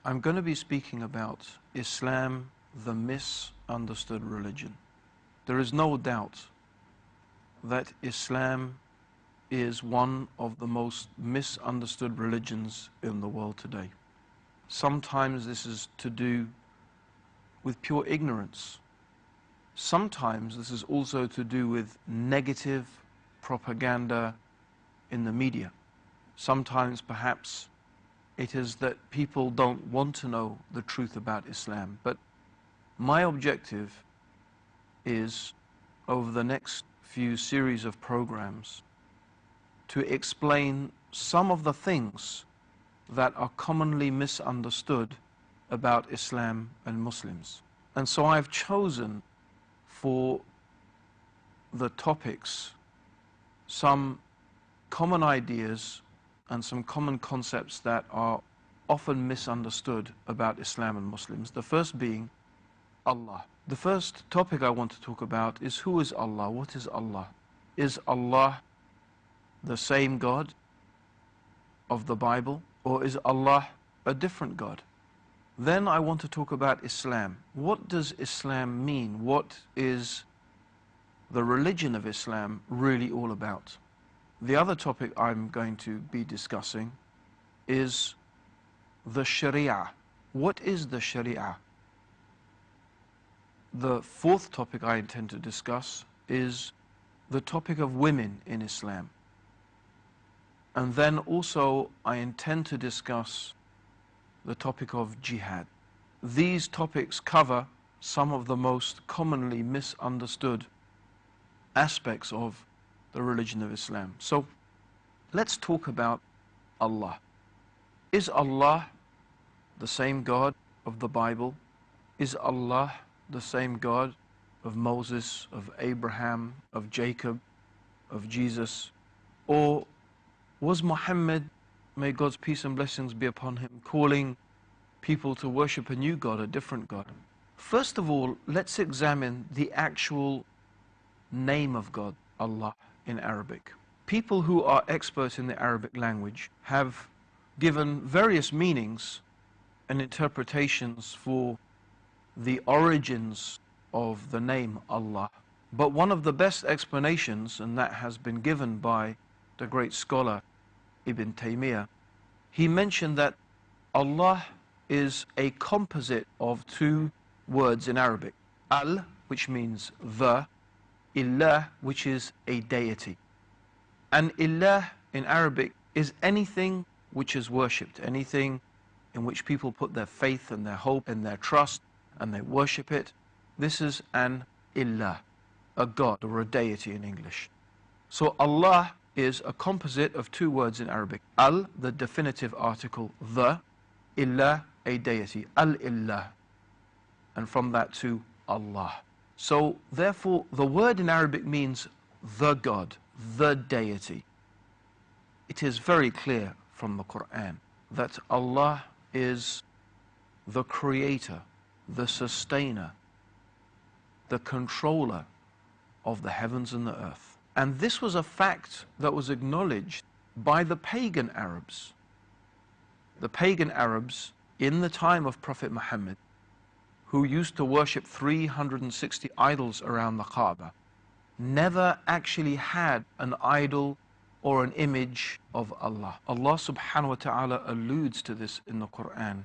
I'm going to be speaking about Islam, the misunderstood religion. There is no doubt that Islam is one of the most misunderstood religions in the world today. Sometimes this is to do with pure ignorance. Sometimes this is also to do with negative propaganda in the media. Sometimes perhaps it is that people don't want to know the truth about Islam. But my objective is, over the next few series of programs, to explain some of the things that are commonly misunderstood about Islam and Muslims. And so I've chosen for the topics some common ideas and some common concepts that are often misunderstood about Islam and Muslims. The first being Allah. The first topic I want to talk about is, who is Allah? What is Allah? Is Allah the same God of the Bible, or is Allah a different God? Then I want to talk about Islam. What does Islam mean? What is the religion of Islam really all about? The other topic I'm going to be discussing is the Sharia. What is the Sharia? The fourth topic I intend to discuss is the topic of women in Islam. And then also I intend to discuss the topic of jihad. These topics cover some of the most commonly misunderstood aspects of the religion of Islam. So let's talk about Allah. Is Allah the same God of the Bible? Is Allah the same God of Moses, of Abraham, of Jacob, of Jesus? Or was Muhammad, may God's peace and blessings be upon him, calling people to worship a new God, a different God? First of all, let's examine the actual name of God, Allah, in Arabic. People who are experts in the Arabic language have given various meanings and interpretations for the origins of the name Allah. But one of the best explanations, and that has been given by the great scholar Ibn Taymiyyah, he mentioned that Allah is a composite of two words in Arabic. Al, which means the, Illah, which is a deity. And Illah in Arabic is anything which is worshipped, anything in which people put their faith and their hope and their trust and they worship it. This is an Illah, a God or a deity in English. So Allah is a composite of two words in Arabic. Al, the definitive article, the, Illah, a deity, Al-Illah. And from that to Allah. So therefore the word in Arabic means the God, the deity. It is very clear from the Quran that Allah is the creator, the sustainer, the controller of the heavens and the earth. And this was a fact that was acknowledged by the pagan Arabs. The pagan Arabs in the time of Prophet Muhammad, who used to worship 360 idols around the Kaaba, never actually had an idol or an image of Allah. Allah subhanahu wa ta'ala alludes to this in the Quran,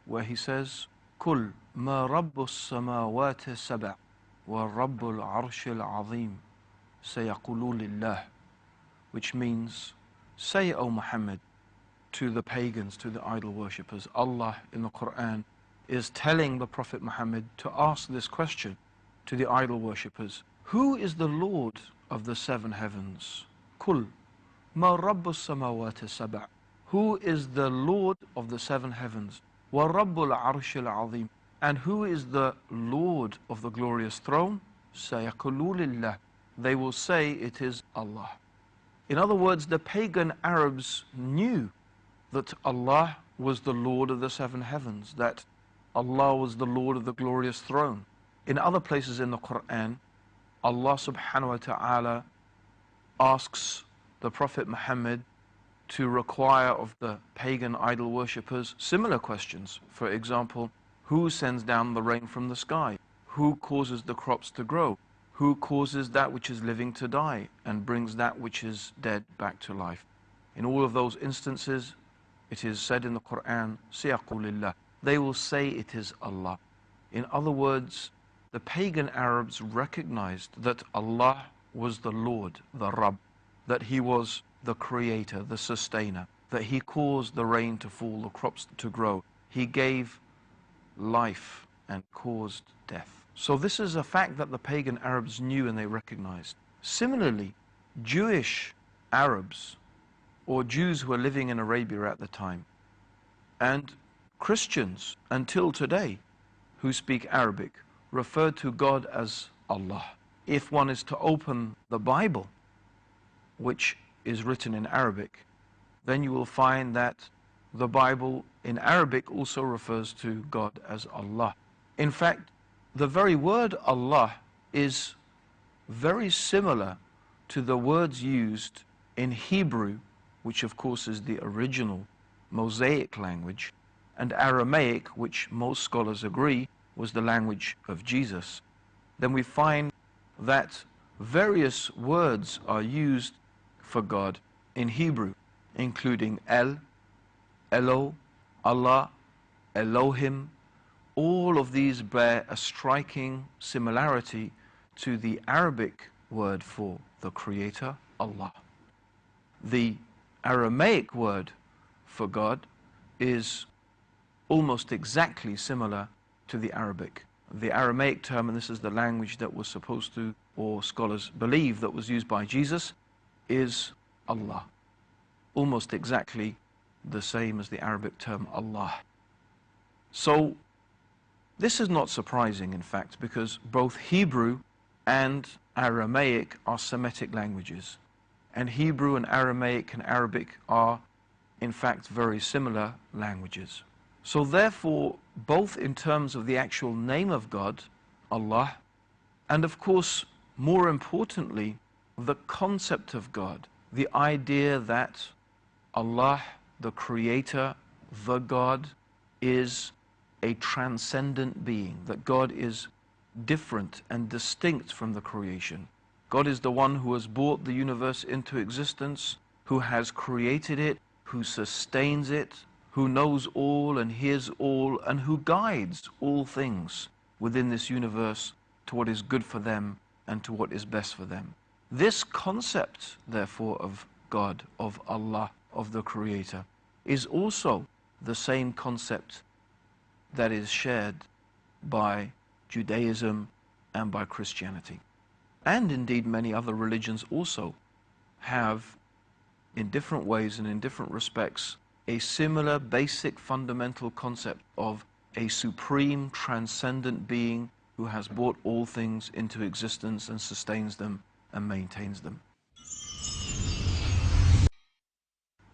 where he says, "Kul ma rabbus samawati sab'a wa rabbul arshil azim sayaqulu lillah," which means, say, O Muhammad, to the pagans, to the idol worshippers, Allah in the Quran is telling the Prophet Muhammad to ask this question to the idol worshippers: who is the Lord of the seven heavens? Kul ma rabbus samawati sab'a. Who is the Lord of the seven heavens? Wa rabbul arshil azim. And who is the Lord of the glorious throne? Sayaqulu lillah. They will say it is Allah. In other words, the pagan Arabs knew that Allah was the Lord of the seven heavens, that Allah was the Lord of the glorious throne. In other places in the Quran, Allah subhanahu wa ta'ala asks the Prophet Muhammad to require of the pagan idol worshippers similar questions. For example, who sends down the rain from the sky? Who causes the crops to grow? Who causes that which is living to die and brings that which is dead back to life? In all of those instances, it is said in the Quran, "Siyaqulillah." They will say it is Allah. In other words, the pagan Arabs recognized that Allah was the Lord, the Rabb, that He was the creator, the sustainer, that He caused the rain to fall, the crops to grow. He gave life and caused death. So this is a fact that the pagan Arabs knew and they recognized. Similarly, Jewish Arabs or Jews who were living in Arabia at the time, and Christians until today who speak Arabic, refer to God as Allah. If one is to open the Bible, which is written in Arabic, then you will find that the Bible in Arabic also refers to God as Allah. In fact, the very word Allah is very similar to the words used in Hebrew, which of course is the original Mosaic language, and Aramaic, which most scholars agree was the language of Jesus. Then we find that various words are used for God in Hebrew, including El, Elo, Allah, Elohim. All of these bear a striking similarity to the Arabic word for the Creator, Allah. The Aramaic word for God is almost exactly similar to the Arabic. The Aramaic term, and this is the language that was supposed to, or scholars believe that was used by Jesus, is Allah. Almost exactly the same as the Arabic term Allah. So this is not surprising, in fact, because both Hebrew and Aramaic are Semitic languages. And Hebrew and Aramaic and Arabic are, in fact, very similar languages. So therefore, both in terms of the actual name of God, Allah, and of course, more importantly, the concept of God, the idea that Allah, the Creator, the God, is a transcendent being, that God is different and distinct from the creation. God is the one who has brought the universe into existence, who has created it, who sustains it, who knows all and hears all, and who guides all things within this universe to what is good for them and to what is best for them. This concept, therefore, of God, of Allah, of the Creator, is also the same concept that is shared by Judaism and by Christianity. And indeed many other religions also have, in different ways and in different respects, a similar basic fundamental concept of a supreme transcendent being who has brought all things into existence and sustains them and maintains them.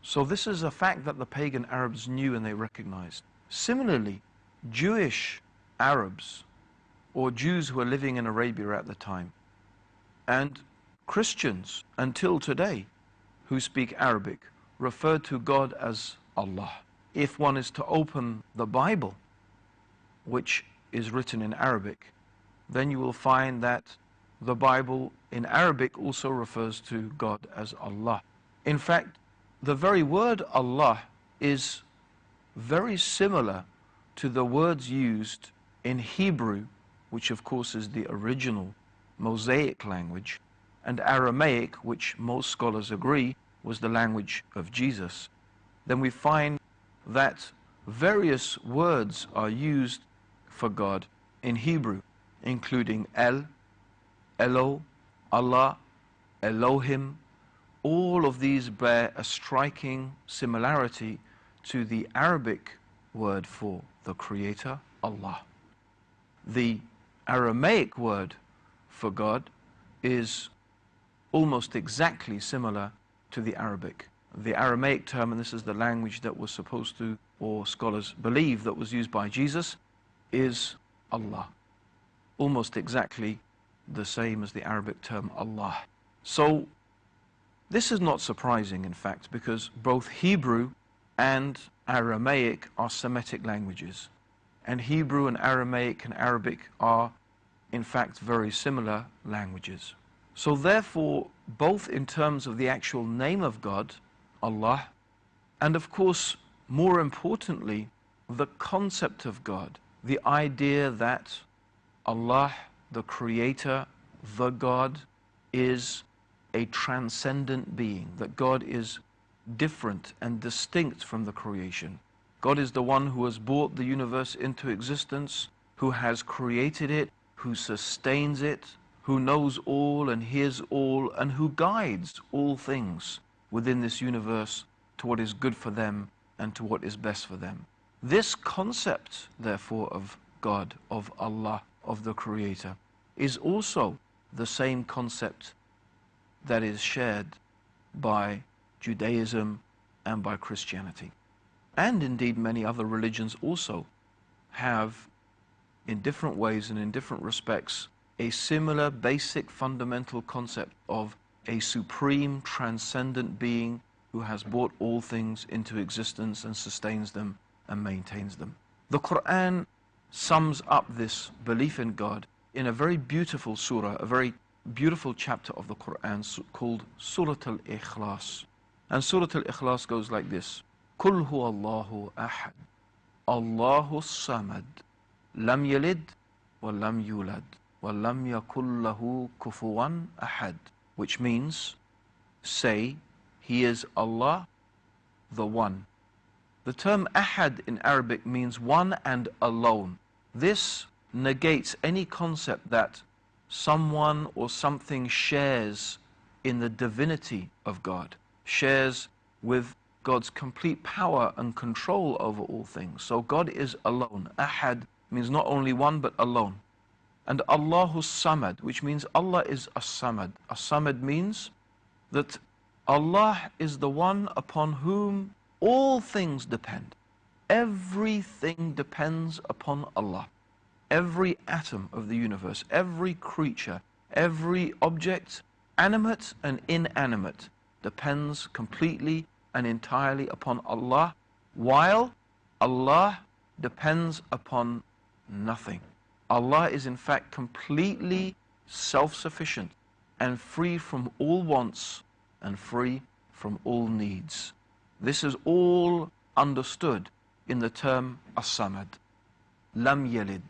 So this is a fact that the pagan Arabs knew and they recognized. Similarly, Jewish Arabs or Jews who were living in Arabia at the time, and Christians until today who speak Arabic, refer to God as Allah. If one is to open the Bible, which is written in Arabic, then you will find that the Bible in Arabic also refers to God as Allah. In fact, the very word Allah is very similar to the words used in Hebrew, which of course is the original Mosaic language, and Aramaic, which most scholars agree was the language of Jesus. Then we find that various words are used for God in Hebrew, including El, Elo, Allah, Elohim. All of these bear a striking similarity to the Arabic word for the Creator, Allah. The Aramaic word for God is almost exactly similar to the Arabic. The Aramaic term, and this is the language that was supposed to, or scholars believe that was used by Jesus, is Allah. Almost exactly the same as the Arabic term Allah. So This is not surprising, in fact, because both Hebrew and Aramaic are Semitic languages. And Hebrew and Aramaic and Arabic are, in fact, very similar languages. So therefore, both in terms of the actual name of God, Allah, and of course, more importantly, the concept of God, the idea that Allah, the Creator, the God, is a transcendent being, that God is different and distinct from the creation. God is the one who has brought the universe into existence, who has created it, who sustains it, who knows all and hears all, and who guides all things within this universe to what is good for them and to what is best for them. This concept, therefore, of God, of Allah, of the Creator, is also the same concept that is shared by Judaism and by Christianity. And indeed many other religions also have, in different ways and in different respects, a similar basic fundamental concept of a supreme transcendent being who has brought all things into existence and sustains them and maintains them. The Quran sums up this belief in God in a very beautiful surah, a very beautiful chapter of the Quran called Surah Al-Ikhlas. And Surah Al-Ikhlas goes like this: Qul huwa Allahu ahad, Allahu samad, lam yalid wa lam yulad, wa lam yakul lahu kufuwan ahad. Which means, say, He is Allah, the One. The term ahad in Arabic means one and alone. This negates any concept that someone or something shares in the divinity of God, shares with God's complete power and control over all things. So God is alone. Ahad means not only one but alone. And Allahu Samad, which means Allah is as-Samad. As-Samad means that Allah is the one upon whom all things depend. Everything depends upon Allah. Every atom of the universe, every creature, every object, animate and inanimate, depends completely and entirely upon Allah, while Allah depends upon nothing. Allah is in fact completely self-sufficient and free from all wants and free from all needs. This is all understood in the term as-Samad, lam yalid,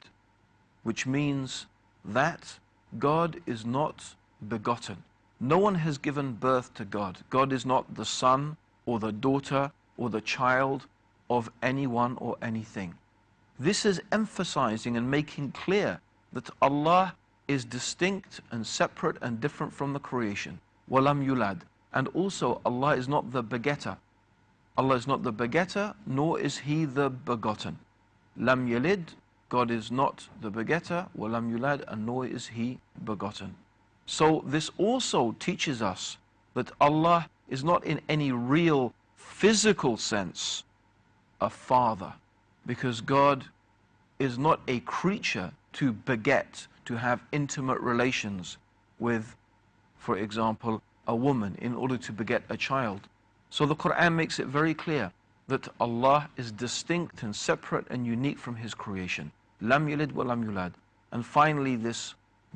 which means that God is not begotten. No one has given birth to God. God is not the son or the daughter or the child of anyone or anything. This is emphasizing and making clear that Allah is distinct and separate and different from the creation. Walam yulad. And also Allah is not the begetter. Allah is not the begetter, nor is He the begotten. Lam yalid, God is not the begetter, walam yulad, and nor is He begotten. So this also teaches us that Allah is not in any real physical sense a father, because God is not a creature to beget, to have intimate relations with, for example, a woman in order to beget a child. So the Quran makes it very clear that Allah is distinct and separate and unique from His creation. Lam yalid wa lam yulad. And finally, this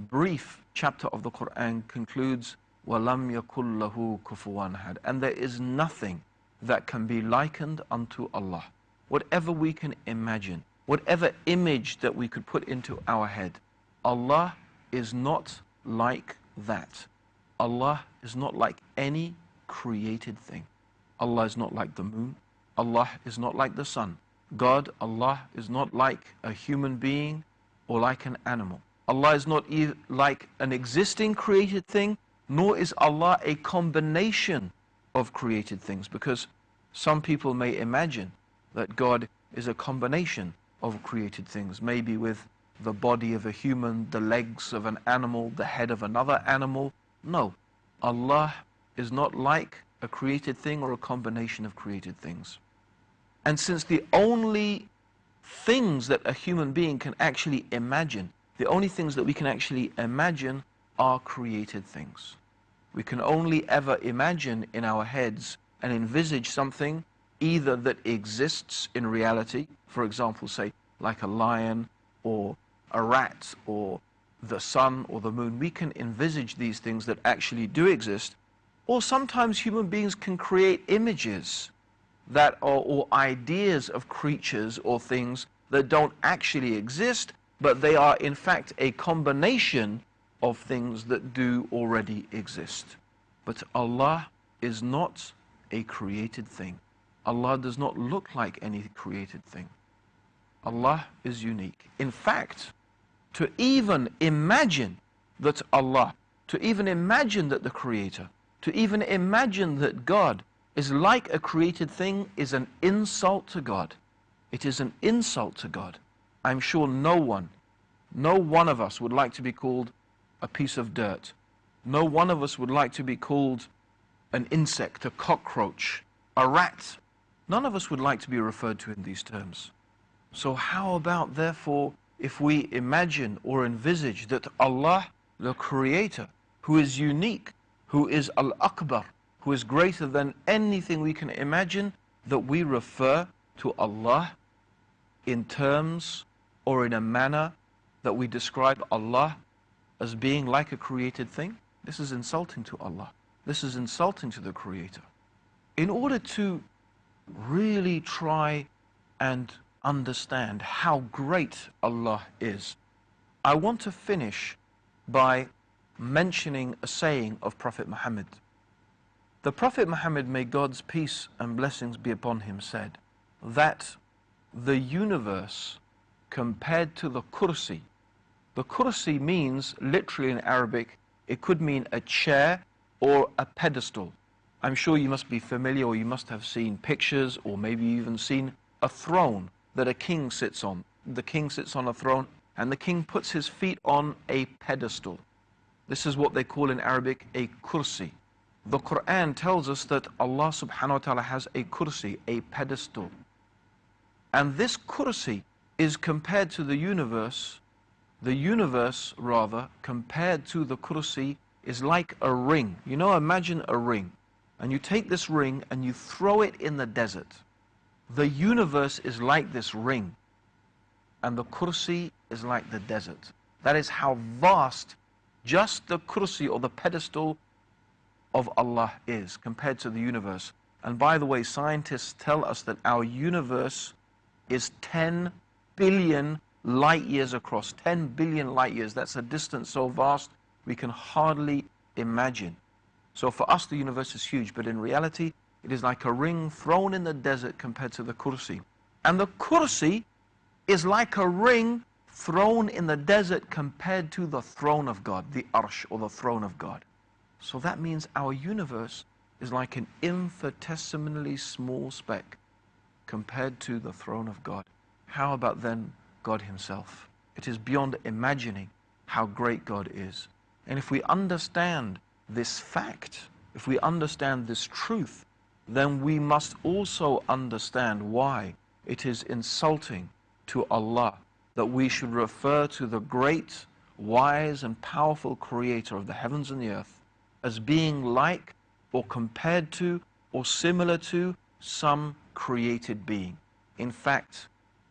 brief chapter of the Quran concludes, وَلَمْ يَكُلْ لَهُ كُفُوًا أَحَدٌ. And there is nothing that can be likened unto Allah. Whatever we can imagine, whatever image that we could put into our head, Allah is not like that. Allah is not like any created thing. Allah is not like the moon. Allah is not like the sun. God, Allah, is not like a human being or like an animal. Allah is not like an existing created thing, nor is Allah a combination of created things, because some people may imagine that God is a combination of created things, maybe with the body of a human, the legs of an animal, the head of another animal. No, Allah is not like a created thing or a combination of created things. And since the only things that a human being can actually imagine, the only things that we can actually imagine are created things. We can only ever imagine in our heads and envisage something either that exists in reality, for example, say, like a lion or a rat or the sun or the moon. We can envisage these things that actually do exist, or sometimes human beings can create images that are, or ideas of creatures or things that don't actually exist, but they are in fact a combination of things that do already exist. But Allah is not a created thing. Allah does not look like any created thing. Allah is unique. In fact, to even imagine that Allah, to even imagine that the Creator, to even imagine that God is like a created thing is an insult to God. It is an insult to God. I'm sure no one of us would like to be called a piece of dirt. No one of us would like to be called an insect, a cockroach, a rat. None of us would like to be referred to in these terms. So how about, therefore, if we imagine or envisage that Allah, the Creator, who is unique, who is Al-Akbar, who is greater than anything we can imagine, that we refer to Allah in terms or in a manner that we describe Allah as being like a created thing? This is insulting to Allah. This is insulting to the Creator. In order to really try and understand how great Allah is, I want to finish by mentioning a saying of Prophet Muhammad. The Prophet Muhammad, may God's peace and blessings be upon him, said that the universe compared to the kursi, the kursi means literally in Arabic, it could mean a chair or a pedestal. I'm sure you must be familiar, or you must have seen pictures, or maybe even seen a throne that a king sits on. The king sits on a throne and the king puts his feet on a pedestal. This is what they call in Arabic a kursi. The Quran tells us that Allah subhanahu wa ta'ala has a kursi, a pedestal. And this kursi is compared to the universe rather, compared to the kursi, is like a ring. You know, imagine a ring. And you take this ring and you throw it in the desert. The universe is like this ring. And the kursi is like the desert. That is how vast just the kursi or the pedestal of Allah is compared to the universe. And by the way, scientists tell us that our universe is 10 billion light years across. 10 billion light years. That's a distance so vast we can hardly imagine. So for us the universe is huge, but in reality it is like a ring thrown in the desert compared to the kursi. And the kursi is like a ring thrown in the desert compared to the throne of God, the arsh or the throne of God. So that means our universe is like an infinitesimally small speck compared to the throne of God. How about then God himself? It is beyond imagining how great God is. And if we understand this fact, if we understand this truth, then we must also understand why it is insulting to Allah that we should refer to the great, wise and powerful Creator of the heavens and the earth as being like or compared to or similar to some created being. In fact,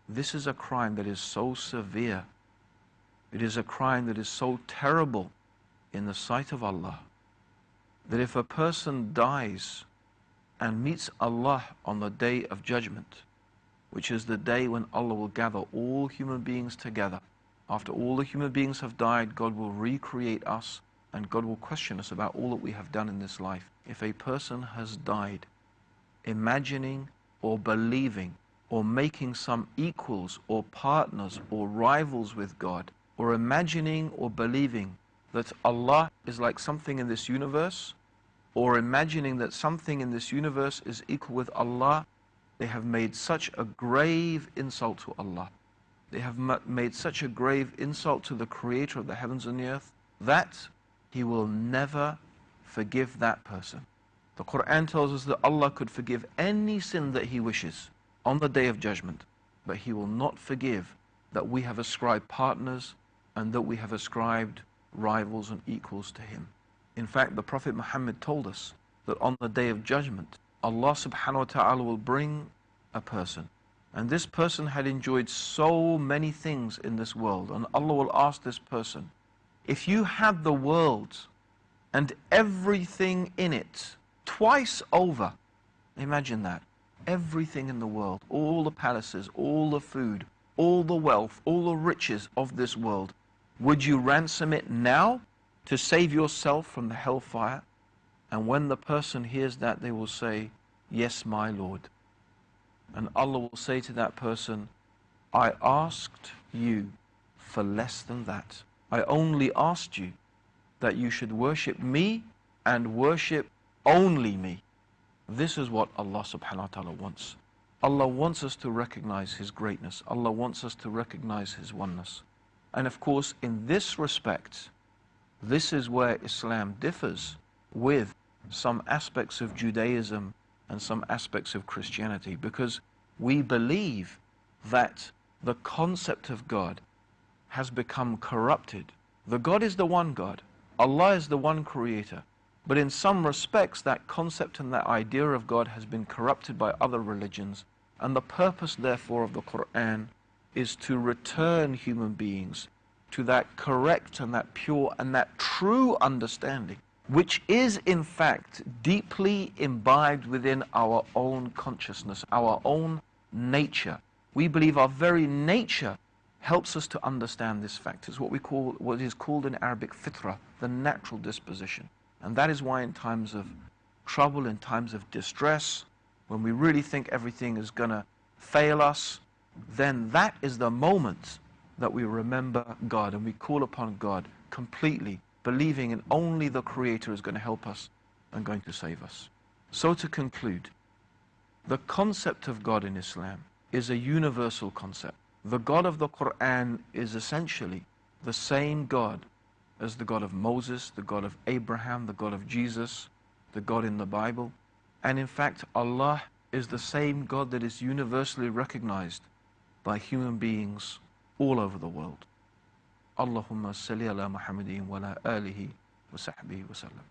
this is a crime that is so severe. It is a crime that is so terrible in the sight of Allah that if a person dies and meets Allah on the day of judgment, which is the day when Allah will gather all human beings together, after all the human beings have died, God will recreate us and God will question us about all that we have done in this life. If a person has died imagining or believing or making some equals or partners or rivals with God, or imagining or believing that Allah is like something in this universe, or imagining that something in this universe is equal with Allah, they have made such a grave insult to Allah. They have made such a grave insult to the Creator of the heavens and the earth that He will never forgive that person. The Quran tells us that Allah could forgive any sin that He wishes on the day of judgment, but He will not forgive that we have ascribed partners and that we have ascribed rivals and equals to Him. In fact, the Prophet Muhammad told us that on the Day of Judgment, Allah subhanahu wa ta'ala will bring a person. And this person had enjoyed so many things in this world. And Allah will ask this person, if you had the world and everything in it twice over, imagine that, everything in the world, all the palaces, all the food, all the wealth, all the riches of this world, would you ransom it now to save yourself from the hellfire? And when the person hears that, they will say, yes, my Lord. And Allah will say to that person, I asked you for less than that. I only asked you that you should worship me and worship only me. This is what Allah subhanahu wa ta'ala wants. Allah wants us to recognize His greatness. Allah wants us to recognize His oneness. And of course, in this respect, this is where Islam differs with some aspects of Judaism and some aspects of Christianity, because we believe that the concept of God has become corrupted. The God is the one God. Allah is the one creator. But in some respects, that concept and that idea of God has been corrupted by other religions. And the purpose, therefore, of the Quran is to return human beings to that correct and that pure and that true understanding, which is in fact deeply imbibed within our own consciousness, our own nature. We believe our very nature helps us to understand this fact. It's what is called in Arabic fitra, the natural disposition. And that is why in times of trouble, in times of distress, when we really think everything is going to fail us, then that is the moment that we remember God and we call upon God completely, believing in only the Creator is going to help us and going to save us. So to conclude, the concept of God in Islam is a universal concept. The God of the Quran is essentially the same God as the God of Moses, the God of Abraham, the God of Jesus, the God in the Bible. And in fact, Allah is the same God that is universally recognized by human beings all over the world. Allahumma salli ala Muhammadin wa ala alihi wa sahbihi wa sallam.